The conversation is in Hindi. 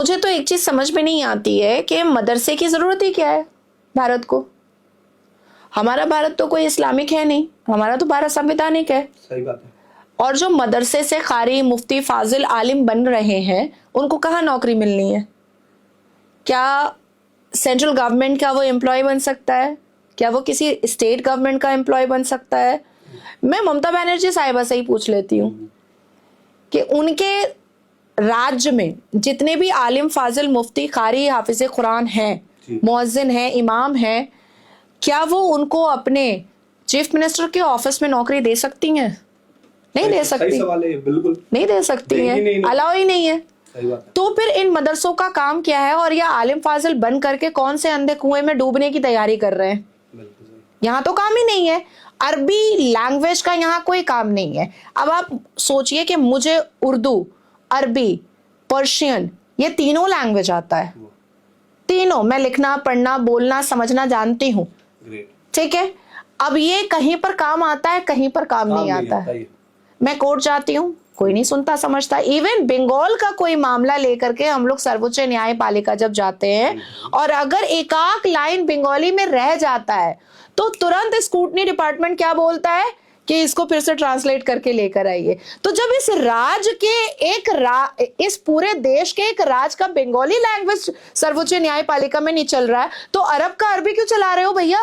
मुझे तो एक चीज समझ में नहीं आती है कि मदरसे की जरूरत ही क्या है भारत को। हमारा भारत तो कोई इस्लामिक है नहीं, हमारा तो भारत संवैधानिक है। सही बात है। और जो मदरसे से कारी, मुफ्ती, फाजिल, आलिम बन रहे हैं उनको कहाँ नौकरी मिलनी है? क्या सेंट्रल गवर्नमेंट का वो एम्प्लॉय बन सकता है? क्या वो किसी स्टेट गवर्नमेंट का एम्प्लॉय बन सकता है? मैं ममता बनर्जी साहिबा से ही पूछ लेती हूँ कि उनके राज्य में जितने भी आलिम, फाजिल, मुफ्ती, कारी, हाफिज कुरान हैं, मुअज्जिन हैं, इमाम हैं, क्या वो उनको अपने चीफ मिनिस्टर के ऑफिस में नौकरी दे सकती हैं? नहीं दे सकती। सही सवाल है, बिल्कुल नहीं दे सकती हैं, अलाउ ही नहीं है। तो फिर इन मदरसों का काम क्या है? और ये आलिम फाजिल बन करके कौन से अंधे कुएं में डूबने की तैयारी कर रहे हैं? यहाँ तो काम ही नहीं है। अरबी लैंग्वेज का यहाँ कोई काम नहीं है। अब आप सोचिए कि मुझे उर्दू, अरबी, पर्शियन, ये तीनों लैंग्वेज आता है, तीनों मैं लिखना, पढ़ना, बोलना, समझना जानती हूँ, ठीक है। अब ये कहीं पर काम आता है, कहीं पर काम नहीं आता है। मैं कोर्ट जाती हूँ, कोई नहीं सुनता समझता। इवन बंगाल का कोई मामला लेकर के हम लोग सर्वोच्च न्यायपालिका जब जाते हैं और अगर एकाक लाइन बंगाली में रह जाता है तो तुरंत स्कूटनी डिपार्टमेंट क्या बोलता है कि इसको फिर से ट्रांसलेट करके लेकर आइए। तो जब इस राज्य के इस पूरे देश के एक राज्य का बंगाली लैंग्वेज सर्वोच्च न्यायपालिका में नहीं चल रहा है तो अरब का अरबी क्यों चला रहे हो भैया?